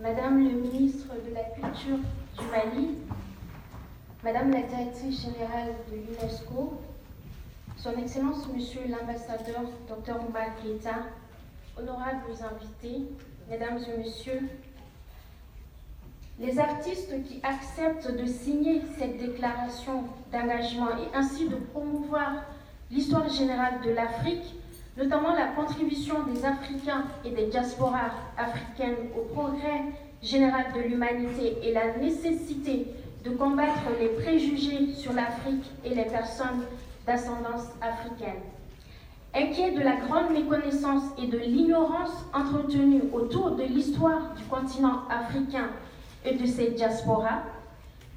Madame le ministre de la Culture du Mali, Madame la directrice générale de l'UNESCO, Son Excellence Monsieur l'ambassadeur Dr Oumar Keïta, honorables invités, Mesdames et Messieurs, les artistes qui acceptent de signer cette déclaration d'engagement et ainsi de promouvoir l'histoire générale de l'Afrique, notamment la contribution des Africains et des diasporas africaines au progrès général de l'humanité et la nécessité de combattre les préjugés sur l'Afrique et les personnes d'ascendance africaine. Inquiets de la grande méconnaissance et de l'ignorance entretenue autour de l'histoire du continent africain et de ses diasporas,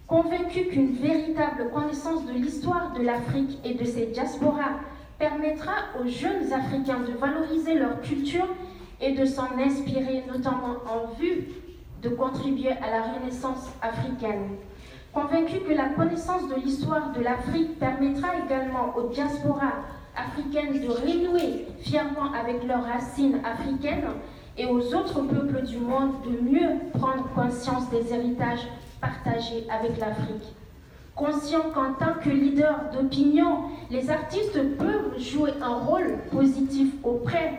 convaincus qu'une véritable connaissance de l'histoire de l'Afrique et de ses diasporas permettra aux jeunes Africains de valoriser leur culture et de s'en inspirer, notamment en vue de contribuer à la renaissance africaine. Convaincus que la connaissance de l'histoire de l'Afrique permettra également aux diasporas africaines de renouer fièrement avec leurs racines africaines et aux autres peuples du monde de mieux prendre conscience des héritages partagés avec l'Afrique. Conscients qu'en tant que leaders d'opinion, les artistes peuvent jouer un rôle positif auprès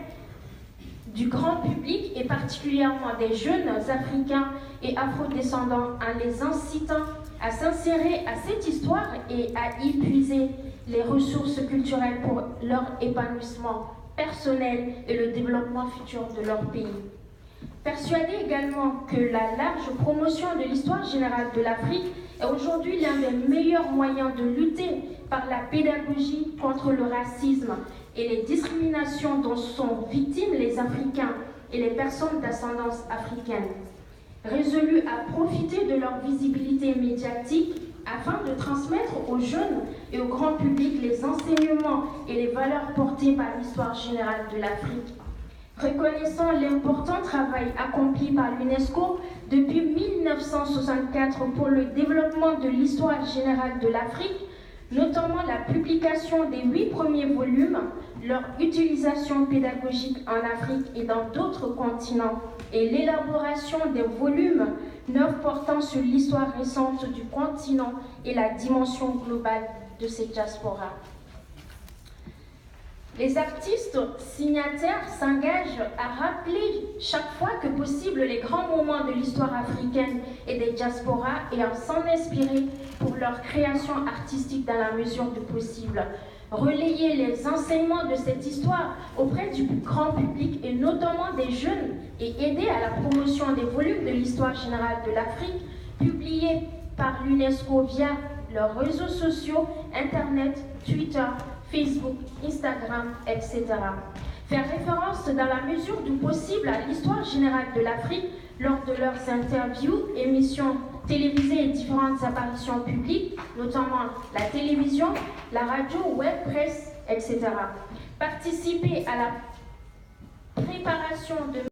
du grand public et particulièrement des jeunes Africains et afrodescendants en les incitant à s'insérer à cette histoire et à y puiser les ressources culturelles pour leur épanouissement personnel et le développement futur de leur pays. Persuadés également que la large promotion de l'histoire générale de l'Afrique est aujourd'hui l'un des meilleurs moyens de lutter par la pédagogie contre le racisme et les discriminations dont sont victimes les Africains et les personnes d'ascendance africaine. Résolus à profiter de leur visibilité médiatique afin de transmettre aux jeunes et au grand public les enseignements et les valeurs portées par l'histoire générale de l'Afrique. Reconnaissant l'important travail accompli par l'UNESCO depuis 1964 pour le développement de l'histoire générale de l'Afrique, notamment la publication des 8 premiers volumes, leur utilisation pédagogique en Afrique et dans d'autres continents, et l'élaboration des volumes 9 portant sur l'histoire récente du continent et la dimension globale de ces diasporas. Les artistes signataires s'engagent à rappeler chaque fois que possible les grands moments de l'histoire africaine et des diasporas et à s'en inspirer pour leur création artistique dans la mesure du possible. Relayer les enseignements de cette histoire auprès du grand public et notamment des jeunes et aider à la promotion des volumes de l'histoire générale de l'Afrique publiés par l'UNESCO via leurs réseaux sociaux, Internet, Twitter, Facebook, Instagram, etc. Faire référence dans la mesure du possible à l'histoire générale de l'Afrique lors de leurs interviews, émissions télévisées et différentes apparitions publiques, notamment la télévision, la radio, web, presse, etc. Participer à la préparation de